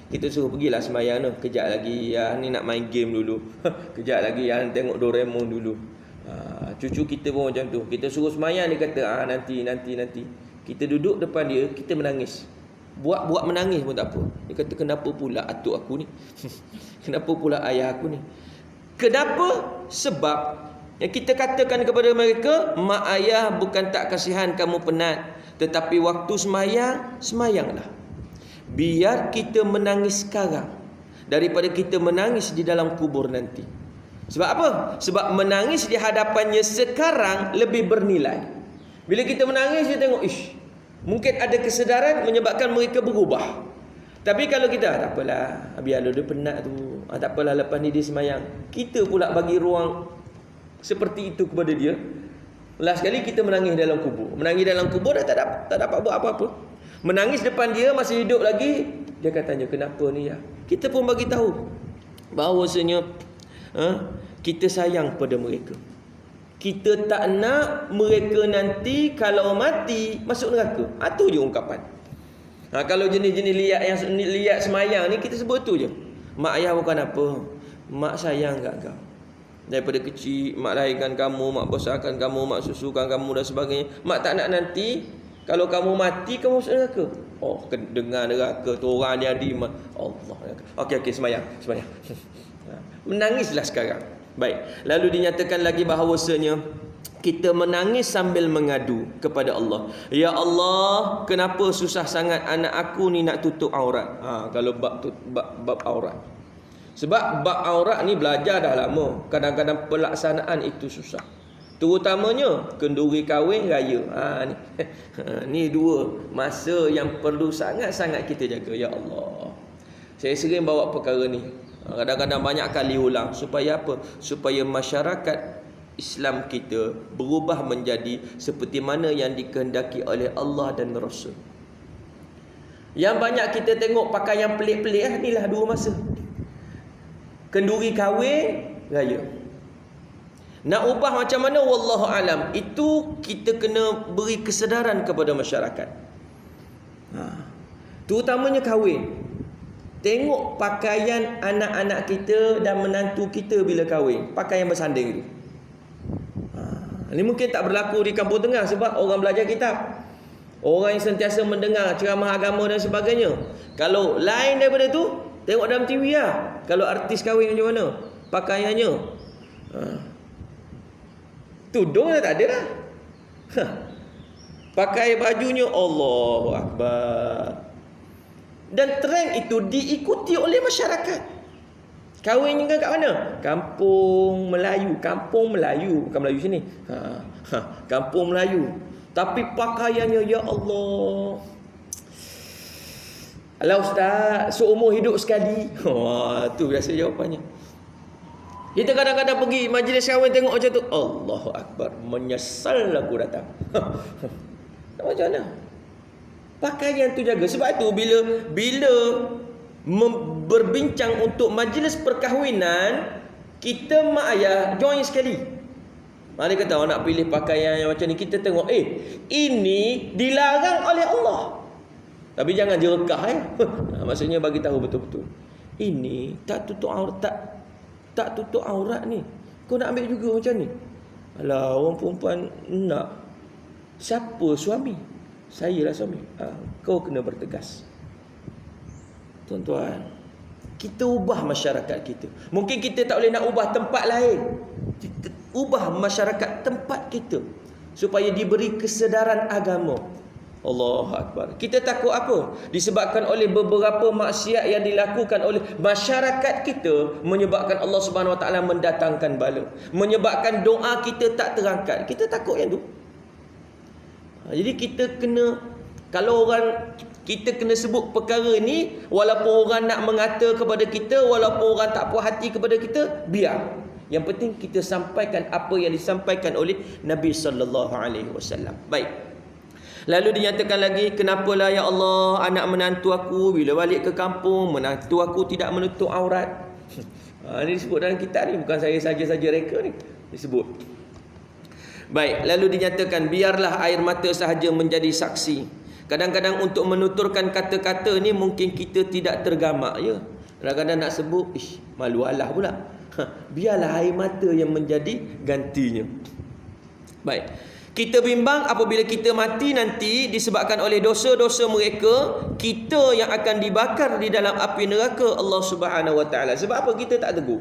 Kita suruh pergilah sembahyang tu, kejap lagi ya ni nak main game dulu. Kejap lagi ya tengok Doraemon dulu. Cucu kita pun macam tu. Kita suruh sembahyang dia kata nanti. Kita duduk depan dia, kita menangis. Buat menangis pun tak apa. Dia kata kenapa pula atuk aku ni? Kenapa pula ayah aku ni? Kenapa? Sebab yang kita katakan kepada mereka, mak ayah bukan tak kasihan kamu penat, tetapi waktu semayanglah. Biar kita menangis sekarang daripada kita menangis di dalam kubur nanti. Sebab apa? Sebab menangis di hadapannya sekarang lebih bernilai. Bila kita menangis, dia tengok, mungkin ada kesedaran menyebabkan mereka berubah. Tapi kalau kita, tak apalah, biar dia penat tu, tak apalah, lepas ni dia semayang, kita pula bagi ruang seperti itu kepada dia. Last sekali kita menangis dalam kubur. Menangis dalam kubur dah tak dapat buat apa-apa. Menangis depan dia masih hidup lagi, dia katanya kenapa ni ya? Kita pun bagi tahu bahawasanya kita sayang pada mereka. Kita tak nak mereka nanti kalau mati masuk neraka. Itu je ungkapan. Kalau jenis-jenis liat yang liat semayang ni, kita sebut tu je. Mak ayah bukan apa, mak sayang kat kau. Daripada kecil mak lahirkan kamu, mak besarkan kamu, mak susukan kamu dan sebagainya. Mak tak nak nanti kalau kamu mati kamu masuk neraka. Dengar neraka tu orang dia di Allah. Okey semayang. Menangislah sekarang. Baik. Lalu dinyatakan lagi bahawasanya kita menangis sambil mengadu kepada Allah. Ya Allah, kenapa susah sangat anak aku ni nak tutup aurat? Kalau bab aurat. Sebab bab aurat ni belajar dah lama. Kadang-kadang pelaksanaan itu susah. Terutamanya kenduri kahwin raya. Ni dua masa yang perlu sangat-sangat kita jaga. Ya Allah. Saya sering bawa perkara ni. Kadang-kadang banyak kali ulang. Supaya apa? Supaya masyarakat Islam kita berubah menjadi seperti mana yang dikehendaki oleh Allah dan Rasul. Yang banyak kita tengok pakaian pelik-pelik inilah dua masa. Kenduri kahwin raya. Nak ubah macam mana wallahu alam, itu kita kena beri kesedaran kepada masyarakat. Terutamanya kahwin. Tengok pakaian anak-anak kita dan menantu kita bila kahwin, pakaian bersanding itu. Ini mungkin tak berlaku di kampung tengah sebab orang belajar kitab, orang yang sentiasa mendengar ceramah agama dan sebagainya. Kalau lain daripada tu, tengok dalam TV lah. Kalau artis kahwin macam mana pakaiannya, tudung dah tak ada dah. Pakai bajunya Allahu Akbar. Dan trend itu diikuti oleh masyarakat. Kahwin juga kat mana? Kampung Melayu. Bukan Melayu sini. Kampung Melayu. Tapi pakaiannya, ya Allah. Alah ustaz, seumur hidup sekali. Tu biasa jawapannya. Kita kadang-kadang pergi majlis kahwin tengok macam tu, Allahu Akbar, menyesal aku datang. Macam mana? Pakaian tu jaga. Sebab tu bila berbincang untuk majlis perkahwinan, kita mak ayah join sekali. Dia kata nak pilih pakaian yang macam ni, kita tengok ini dilarang oleh Allah. Tapi jangan jerekah maksudnya bagi tahu betul-betul. Ini tak tutup aurat ni. Kau nak ambil juga macam ni. Alah, orang perempuan nak. Siapa suami? Saya lah suami. Kau kena bertegas. Tuan-tuan, kita ubah masyarakat kita. Mungkin kita tak boleh nak ubah tempat lain. Kita ubah masyarakat tempat kita supaya diberi kesedaran agama. Allahu Akbar. Kita takut apa? Disebabkan oleh beberapa maksiat yang dilakukan oleh masyarakat kita, menyebabkan Allah Subhanahu Wa Taala mendatangkan bala, menyebabkan doa kita tak terangkat. Kita takut yang tu. Jadi kita kena, kalau kita kena sebut perkara ni, walaupun orang nak mengata kepada kita, walaupun orang tak puas hati kepada kita, biar. Yang penting kita sampaikan apa yang disampaikan oleh Nabi sallallahu alaihi wasallam. Baik. Lalu dinyatakan lagi, kenapalah ya Allah anak menantu aku bila balik ke kampung, menantu aku tidak menutup aurat. Ini disebut dalam kitab ni, bukan saya saja-saja reka ni disebut. Baik, lalu dinyatakan biarlah air mata sahaja menjadi saksi. Kadang-kadang untuk menuturkan kata-kata ni mungkin kita tidak tergamak ya. Kadang-kadang nak sebut, malu Allah pula. Biarlah air mata yang menjadi gantinya. Baik. Kita bimbang apabila kita mati nanti disebabkan oleh dosa-dosa mereka, kita yang akan dibakar di dalam api neraka Allah Subhanahu Wa Taala. Sebab apa kita tak tegur?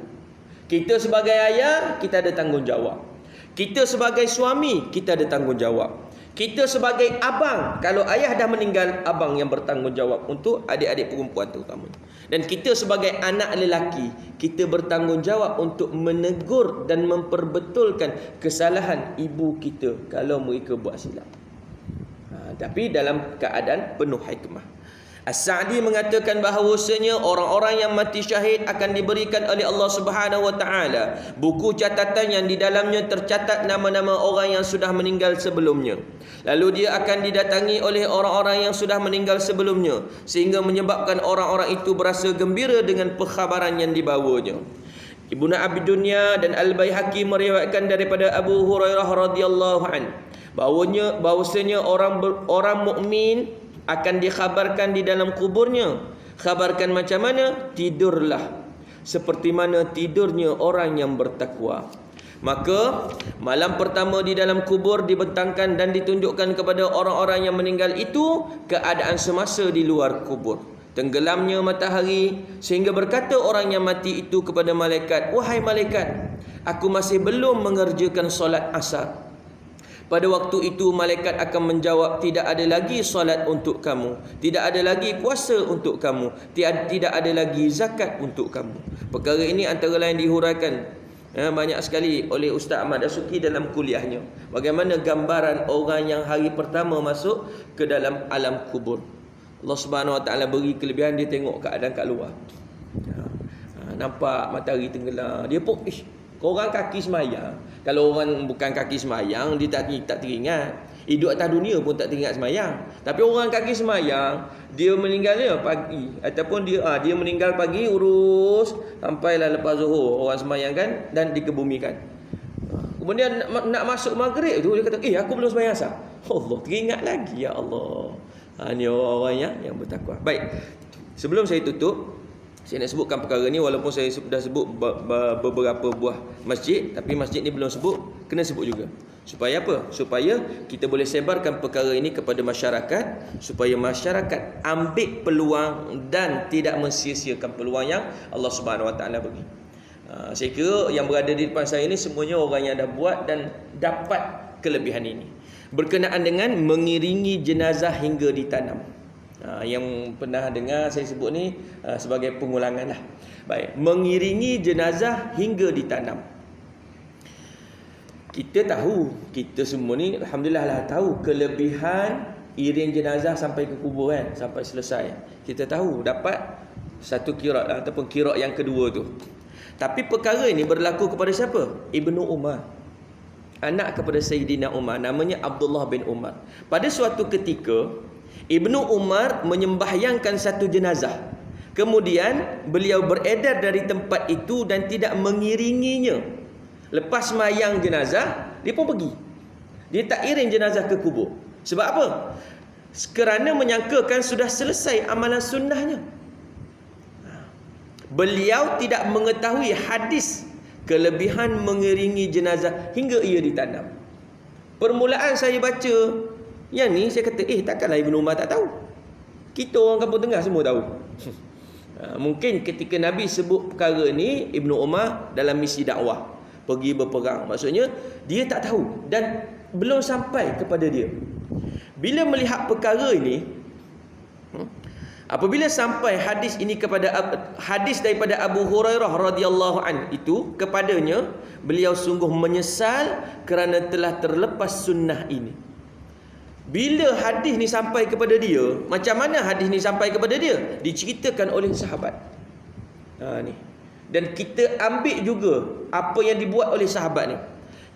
Kita sebagai ayah, kita ada tanggungjawab. Kita sebagai suami, kita ada tanggungjawab. Kita sebagai abang, kalau ayah dah meninggal, abang yang bertanggungjawab untuk adik-adik perempuan terutama. Dan kita sebagai anak lelaki, kita bertanggungjawab untuk menegur dan memperbetulkan kesalahan ibu kita kalau mereka buat silap. Tapi dalam keadaan penuh hikmah. As-Sa'di mengatakan bahawasanya orang-orang yang mati syahid akan diberikan oleh Allah Subhanahu Wa Taala buku catatan yang di dalamnya tercatat nama-nama orang yang sudah meninggal sebelumnya. Lalu dia akan didatangi oleh orang-orang yang sudah meninggal sebelumnya, sehingga menyebabkan orang-orang itu berasa gembira dengan perkhabaran yang dibawanya. Ibnu Abi Dunya dan Al-Baihaqi meriwayatkan daripada Abu Hurairah radhiyallahu an bahwasanya orang mukmin akan dikhabarkan di dalam kuburnya. Khabarkan macam mana? Tidurlah seperti mana tidurnya orang yang bertakwa. Maka malam pertama di dalam kubur dibentangkan dan ditunjukkan kepada orang-orang yang meninggal itu keadaan semasa di luar kubur. Tenggelamnya matahari, sehingga berkata orang yang mati itu kepada malaikat, "Wahai malaikat, aku masih belum mengerjakan solat asar." Pada waktu itu malaikat akan menjawab, tidak ada lagi solat untuk kamu, tidak ada lagi puasa untuk kamu, tidak ada lagi zakat untuk kamu. Perkara ini antara lain dihuraikan banyak sekali oleh Ustaz Ahmad Dasuki dalam kuliahnya. Bagaimana gambaran orang yang hari pertama masuk ke dalam alam kubur. Allah Subhanahu Wa Taala beri kelebihan, dia tengok keadaan kat luar. Nampak matahari tenggelam, dia pun korang kaki semayang. Kalau orang bukan kaki semayang, dia tak teringat. Hidup atas dunia pun tak teringat semayang. Tapi orang kaki semayang, dia meninggalnya pagi, ataupun dia meninggal pagi, urus sampailah lepas zuhur orang semayang kan, dan dikebumikan. Kemudian nak masuk maghrib tu, dia kata, aku belum semayang asar. Allah, teringat lagi, ya Allah. Ni orang-orang yang bertakwa. Baik, sebelum saya tutup, saya nak sebutkan perkara ni, walaupun saya dah sebut beberapa buah masjid, tapi masjid ni belum sebut, kena sebut juga. Supaya apa? Supaya kita boleh sebarkan perkara ini kepada masyarakat, supaya masyarakat ambil peluang dan tidak mensia-siakan peluang yang Allah Subhanahu Wa Taala bagi. Saya kira yang berada di depan saya ini semuanya orang yang dah buat dan dapat kelebihan ini. Berkenaan dengan mengiringi jenazah hingga ditanam. Yang pernah dengar saya sebut ni sebagai pengulangan lah. Baik, mengiringi jenazah hingga ditanam. Kita tahu, kita semua ni alhamdulillah lah tahu kelebihan iring jenazah sampai ke kubur kan, sampai selesai. Kita tahu dapat satu qirat ataupun qirat yang kedua tu. Tapi perkara ini berlaku kepada siapa? Ibnu Umar. Anak kepada Sayyidina Umar, namanya Abdullah bin Umar. Pada suatu ketika Ibnu Umar menyembahyangkan satu jenazah. Kemudian beliau beredar dari tempat itu dan tidak mengiringinya. Lepas semayang jenazah, dia pun pergi. Dia tak iring jenazah ke kubur. Sebab apa? Kerana menyangkakan sudah selesai amalan sunnahnya. Beliau tidak mengetahui hadis kelebihan mengiringi jenazah hingga ia ditanam. Permulaan saya baca yang ni, saya kata, takkanlah Ibnu Umar tak tahu. Kita orang kampung tengah semua tahu. Mungkin ketika Nabi sebut perkara ni, Ibnu Umar dalam misi dakwah, pergi berperang. Maksudnya, dia tak tahu dan belum sampai kepada dia. Bila melihat perkara ini, apabila sampai hadis ini kepada hadis daripada Abu Hurairah radhiyallahu an itu kepadanya, beliau sungguh menyesal kerana telah terlepas sunnah ini. Bila hadis ni sampai kepada dia, macam mana hadis ni sampai kepada dia? Diceritakan oleh sahabat. Ni. Dan kita ambil juga apa yang dibuat oleh sahabat ni.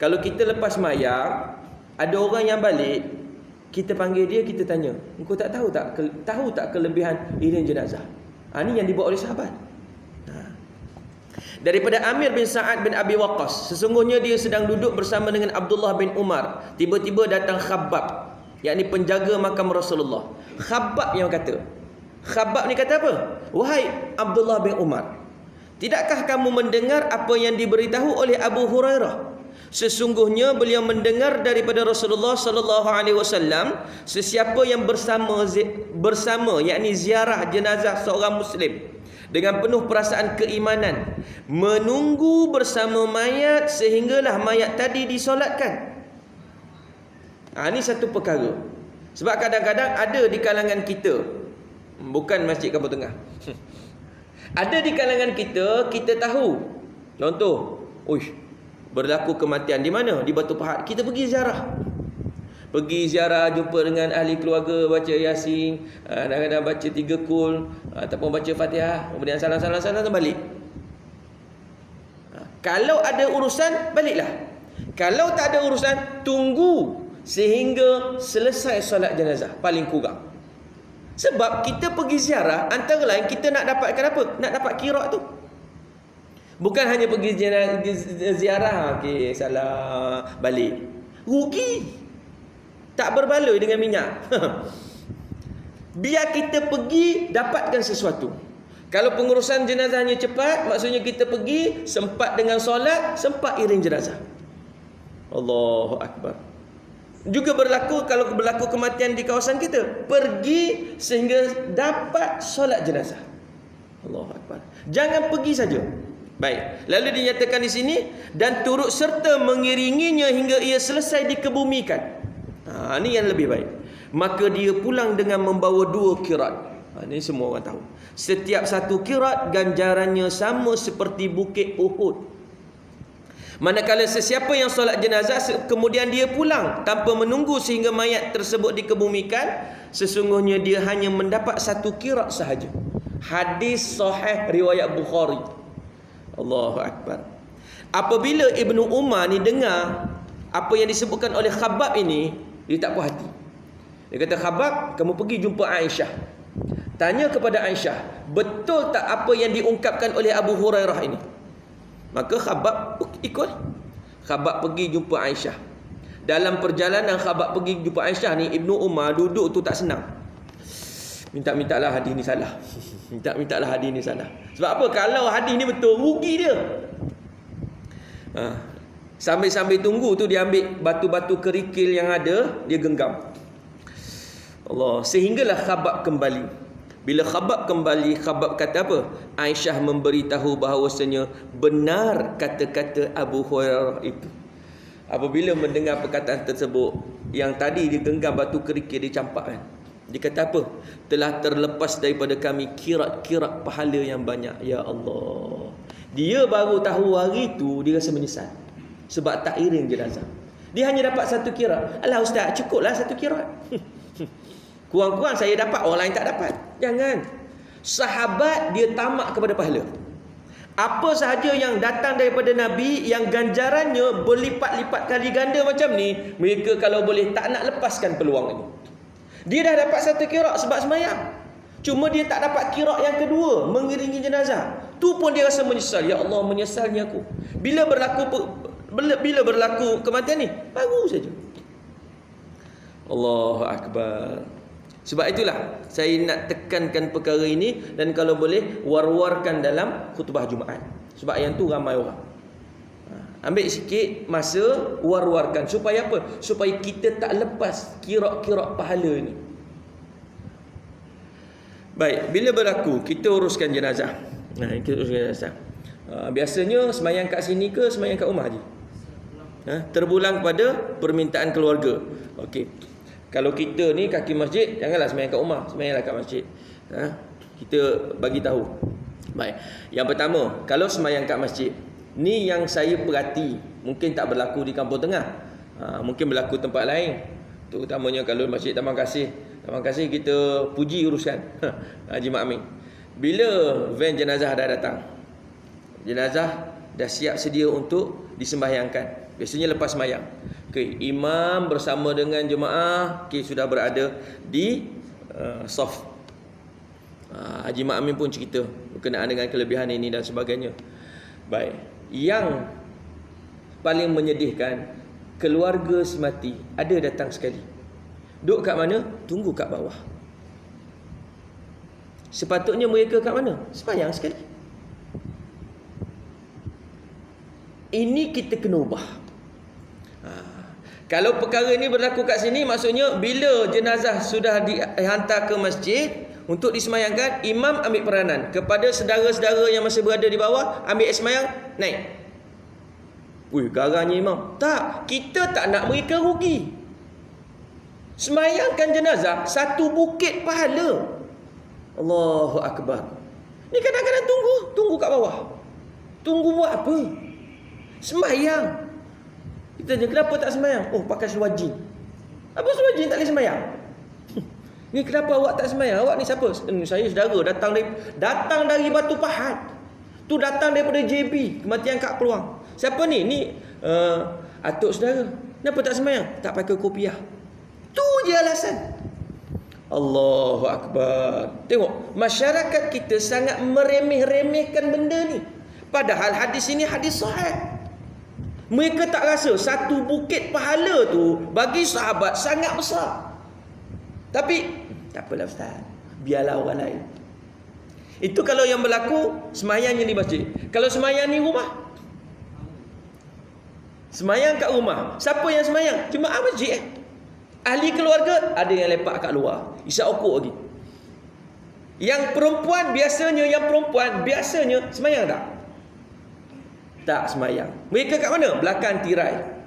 Kalau kita lepas mayang, ada orang yang balik, kita panggil dia, kita tanya, engkau tak tahu tak kelebihan iring jenazah? Ni yang dibuat oleh sahabat. Daripada Amir bin Sa'ad bin Abi Waqqas, sesungguhnya dia sedang duduk bersama dengan Abdullah bin Umar. Tiba-tiba datang Khabbab. yakni penjaga makam Rasulullah. Khabbab yang kata. Khabbab ni kata apa? Wahai Abdullah bin Umar, tidakkah kamu mendengar apa yang diberitahu oleh Abu Hurairah? Sesungguhnya beliau mendengar daripada Rasulullah sallallahu alaihi wasallam, sesiapa yang bersama yakni ziarah jenazah seorang muslim dengan penuh perasaan keimanan, menunggu bersama mayat sehinggalah mayat tadi disolatkan. Ini satu perkara. Sebab kadang-kadang ada di kalangan kita, bukan Masjid Kampung Tengah, ada di kalangan kita, kita tahu, contoh, berlaku kematian di mana? Di Batu Pahat. Kita pergi ziarah. Pergi ziarah, jumpa dengan ahli keluarga, baca Yasin, kadang-kadang baca 3 kul, ataupun baca Fatihah, kemudian salam-salam balik. Kalau ada urusan, baliklah. Kalau tak ada urusan, tunggu sehingga selesai solat jenazah, paling kurang. Sebab kita pergi ziarah, antara lain kita nak dapatkan apa? Nak dapat kirat tu. Bukan hanya pergi ziarah, okey, salah, balik. Rugi. Tak berbaloi dengan minyak. Biar kita pergi dapatkan sesuatu. Kalau pengurusan jenazahnya cepat, maksudnya kita pergi sempat dengan solat, sempat iring jenazah. Allahu Akbar. Juga berlaku kalau berlaku kematian di kawasan kita, pergi sehingga dapat solat jenazah. Allahu Akbar. Jangan pergi saja. Baik, lalu dinyatakan di sini, dan turut serta mengiringinya hingga ia selesai dikebumikan. Ini yang lebih baik. Maka dia pulang dengan membawa 2 kirat. Ini semua orang tahu. Setiap 1 kirat ganjarannya sama seperti bukit Uhud. Manakala sesiapa yang solat jenazah kemudian dia pulang tanpa menunggu sehingga mayat tersebut dikebumikan, sesungguhnya dia hanya mendapat 1 kirat sahaja. Hadis sahih riwayat Bukhari. Allahu Akbar. Apabila Ibnu Umar ni dengar apa yang disebutkan oleh Khabbab ini, dia tak puas hati. Dia kata, Khabbab, kamu pergi jumpa Aisyah. Tanya kepada Aisyah, betul tak apa yang diungkapkan oleh Abu Hurairah ini? Maka Khabbab ikut. Khabbab pergi jumpa Aisyah. Dalam perjalanan Khabbab pergi jumpa Aisyah ni, Ibnu Umar duduk tu tak senang. Minta-mintalah hadis ni salah. Minta-mintalah hadis ni salah. Sebab apa? Kalau hadis ni betul, rugi dia. Sambil-sambil tunggu tu dia ambil batu-batu kerikil yang ada, dia genggam. Allah, sehinggalah Khabbab kembali. Bila Khabbab kembali, Khabbab kata apa? Aisyah memberitahu bahawasanya benar kata-kata Abu Hurairah itu. Apabila mendengar perkataan tersebut, yang tadi dia genggam batu kerikil, dia campakkan. Dia kata apa? Telah terlepas daripada kami kirat-kirat pahala yang banyak. Ya Allah. Dia baru tahu hari itu, dia rasa menyesal. Sebab tak iring jenazah. Dia hanya dapat 1 kirat. Alah ustaz, cukuplah 1 kirat. Kurang-kurang saya dapat, orang lain tak dapat. Jangan. Sahabat dia tamak kepada pahala. Apa sahaja yang datang daripada Nabi, yang ganjarannya berlipat-lipat kali ganda macam ni, mereka kalau boleh tak nak lepaskan peluang ini. Dia dah dapat 1 kirat sebab semayang. Cuma dia tak dapat kirat yang kedua, mengiringi jenazah. Tu pun dia rasa menyesal. Ya Allah, menyesalnya aku. Bila berlaku kematian ni? Baru saja. Allahu Akbar. Sebab itulah saya nak tekankan perkara ini, dan kalau boleh war-warkan dalam khutbah Jumaat. Sebab yang tu ramai orang. Ambil sikit masa, war-warkan. Supaya apa? Supaya kita tak lepas kirat-kirat pahala ni. Baik, bila berlaku, kita uruskan jenazah. Kita uruskan jenazah. Biasanya semayang kat sini ke semayang kat rumah je? Terpulang pada permintaan keluarga. Okey. Kalau kita ni kaki masjid, janganlah semayang kat rumah, semayanglah kat masjid. Kita bagi tahu. Baik. Yang pertama, kalau semayang kat masjid, ni yang saya perhati, mungkin tak berlaku di Kampung Tengah. Mungkin berlaku tempat lain. Terutamanya kalau Masjid Taman Kasih. Taman Kasih kita puji urusan Haji Mak Amin. Bila van jenazah dah datang, jenazah dah siap sedia untuk disembahyangkan. Biasanya lepas sembahyang. Okey, imam bersama dengan jemaah sudah berada di saf. Haji Mak Amin pun cerita berkenaan dengan kelebihan ini dan sebagainya. Baik. Yang paling menyedihkan, keluarga semati ada datang sekali. Duduk kat mana? Tunggu kat bawah. Sepatutnya mereka kat mana? Sembahyang sekali. Ini kita kena ubah. Kalau perkara ini berlaku kat sini, maksudnya bila jenazah sudah dihantar ke masjid untuk disemayangkan, imam ambil peranan kepada saudara-saudara yang masih berada di bawah, ambil semayang, naik. Garangnya imam. Tak, kita tak nak mereka rugi. Semayangkan jenazah satu bukit pahala. Allahu Akbar. Ni kadang-kadang tunggu kat bawah. Tunggu buat apa? Semayang. Kita tanya, kenapa tak semayang? Oh, pakai seluar jin. Apa seluar jin tak boleh semayang? Ni kenapa awak tak semayang? Awak ni siapa? Saya saudara datang dari Batu Pahat. Tu datang daripada JB, Kematian Kak Peluang. Siapa ni? Ni atuk saudara. Kenapa tak semayang? Tak pakai kopiah. Tu je alasan. Allahu Akbar. Tengok, masyarakat kita sangat meremeh-remehkan benda ni. Padahal hadis ini hadis sahih. Mereka tak rasa satu bukit pahala tu bagi sahabat sangat besar. Tapi tak apalah ustaz, biarlah orang lain. Itu kalau yang berlaku semayangnya di masjid. Kalau semayang di rumah, semayang kat rumah, siapa yang semayang? Jemaah masjid. Ahli keluarga ada yang lepak kat luar, isyak okok lagi. Yang perempuan biasanya semayang tak? Tak semayang. Mereka kat mana? Belakang tirai.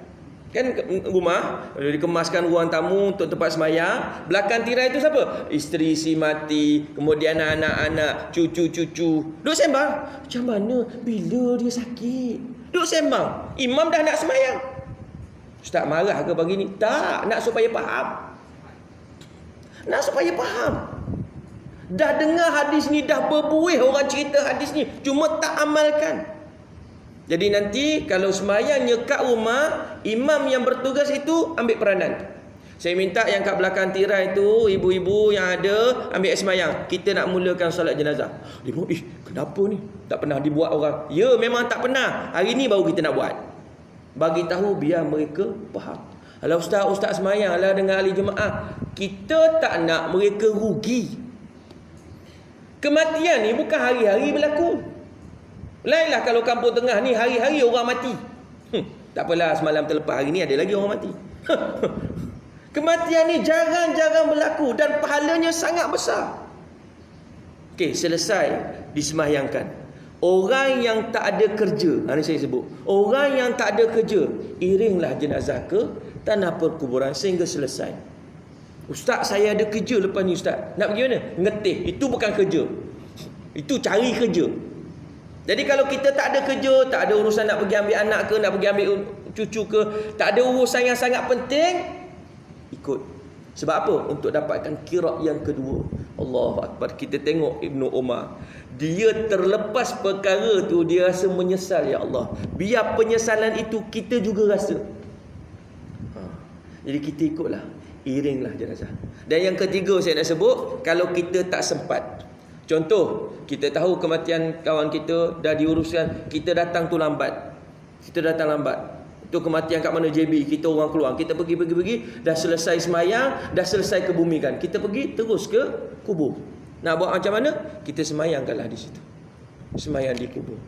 Kan rumah dikemaskan ruang tamu untuk tempat semayang. Belakang tirai itu siapa? Isteri si mati, kemudian anak-anak, cucu-cucu. Duk sembang. Macam mana? Bila dia sakit? Duk sembang. Imam dah nak semayang. Ustaz marah ke pagi ni? Tak, nak supaya faham. Nak supaya faham. Dah dengar hadis ni, dah berbuih orang cerita hadis ni, cuma tak amalkan. Jadi nanti kalau semayangnya kat rumah, imam yang bertugas itu ambil peranan. Saya minta yang kat belakang tirai tu, ibu-ibu yang ada, ambil semayang. Kita nak mulakan solat jenazah. Dia bilang, kenapa ni? Tak pernah dibuat orang. Ya, memang tak pernah. Hari ni baru kita nak buat. Bagi tahu biar mereka faham. Kalau ustaz semayang lah dengan ahli jemaah, kita tak nak mereka rugi. Kematian ni bukan hari-hari berlaku. Lainlah kalau kampung tengah ni hari-hari orang mati. Tak apalah, semalam terlepas, hari ni ada lagi orang mati. Kematian ni jarang-jarang berlaku dan pahalanya sangat besar. Okey, selesai disemayangkan. Orang yang tak ada kerja, ini saya sebut, orang yang tak ada kerja, iringlah jenazah ke tanah perkuburan sehingga selesai. Ustaz, saya ada kerja lepas ni ustaz. Nak pergi mana? Ngetih. Itu bukan kerja. Itu cari kerja. Jadi kalau kita tak ada kerja, tak ada urusan nak pergi ambil anak ke, nak pergi ambil cucu ke, tak ada urusan yang sangat penting, ikut. Sebab apa? Untuk dapatkan qiraat yang kedua. Allahu Akbar. Kita tengok Ibnu Umar. Dia terlepas perkara tu, dia rasa menyesal, ya Allah. Biar penyesalan itu kita juga rasa. Jadi kita ikutlah. Iringlah jenazah. Dan yang ketiga saya nak sebut, kalau kita tak sempat. Contoh, kita tahu kematian kawan kita dah diuruskan, kita datang tu lambat. Kita datang lambat. Itu kematian kat mana JB, kita orang keluar, kita pergi, dah selesai semayang, dah selesai kebumikan. Kita pergi terus ke kubur. Nak buat macam mana? Kita semayangkanlah di situ. Semayang di kubur.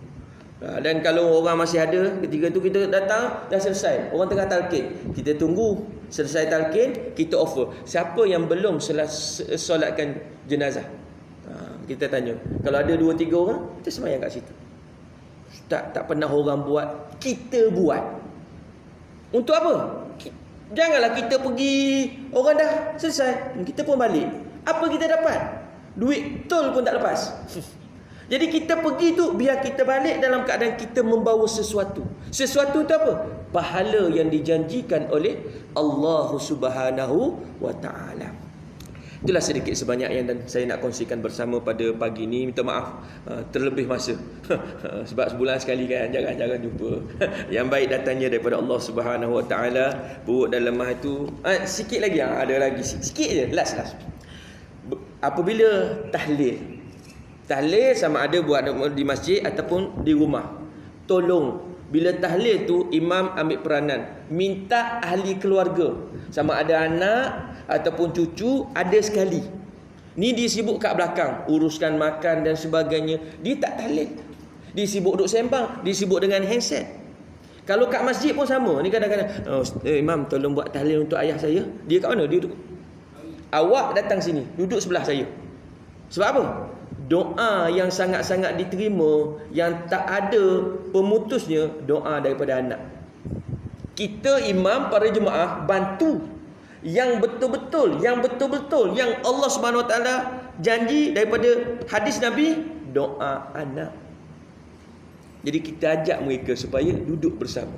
Dan kalau orang masih ada, ketika tu kita datang, dah selesai. Orang tengah talqin. Kita tunggu selesai talqin, kita offer. Siapa yang belum solatkan jenazah? Kita tanya. Kalau ada 2-3 orang, kita semayang kat situ. Tak pernah orang buat, kita buat. Untuk apa? Janganlah kita pergi, orang dah selesai, kita pun balik. Apa kita dapat? Duit tol pun tak lepas. Jadi kita pergi tu biar kita balik dalam keadaan kita membawa sesuatu. Sesuatu tu apa? Pahala yang dijanjikan oleh Allah Subhanahu wa taala. Itulah sedikit sebanyak yang saya nak kongsikan bersama pada pagi ini. Minta maaf terlebih masa. Sebab sebulan sekali kan, jangan jumpa. Yang baik datangnya daripada Allah Subhanahu wa taala. Buruk dan lemah itu sikit lagi, ada lagi sikit je, last. Apabila tahlil sama ada buat di masjid ataupun di rumah, tolong Bila tahlil tu, imam ambil peranan, minta ahli keluarga, sama ada anak ataupun cucu, ada sekali. Ni dia sibuk kat belakang, uruskan makan dan sebagainya, dia tak tahlil. Dia sibuk duduk sembang, dia sibuk dengan handset. Kalau kat masjid pun sama. Ni kadang-kadang, imam tolong buat tahlil untuk ayah saya. Dia kat mana? Dia duduk. Awak datang sini, duduk sebelah saya. Sebab apa? Doa yang sangat-sangat diterima, yang tak ada pemutusnya, doa daripada anak. Kita imam, para jemaah, bantu yang betul-betul, yang Allah Subhanahu Wa Taala janji daripada hadis Nabi, doa anak. Jadi kita ajak mereka supaya duduk bersama.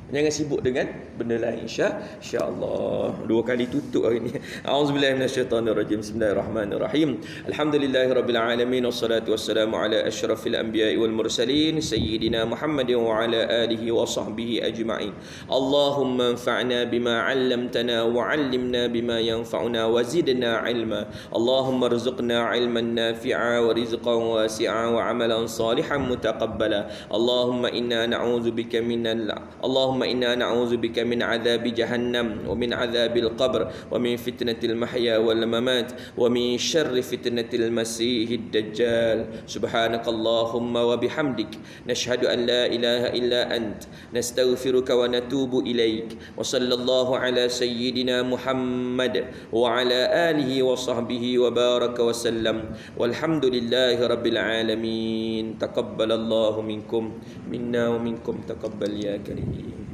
Jangan sibuk dengan benda lain, insya-Allah. Dua kali tutup hari ni. A'udzubillahi minasyaitonirrajim. Bismillahirrahmanirrahim. Alhamdulillahirabbil alamin wassalatu wassalamu ala asyrafil anbiya'i wal mursalin sayyidina Muhammadin wa ala alihi wa sahbihi ajma'in. Allahumma anfa'na bima 'allamtana wa 'allimna bima yanfa'una wa zidna 'ilma. Allahumma rzuqna 'ilman nafi'a wa rizqan wasi'a wa 'amalan salihan mutaqabbala. Allahumma inna na'udzubika إنا نعوذ بك من عذاب جهنم ومن عذاب القبر ومن فتنة المحيا والممات ومن شر فتنة المسيح الدجال. سبحانك اللهم وبحمدك نشهد أن لا إله إلا أنت نستغفرك ونتوب إليك. وصلى الله على سيدنا محمد وعلى آله وصحبه وبارك وسلم والحمد لله رب العالمين. تقبل الله منكم منا ومنكم تقبل يا كريم.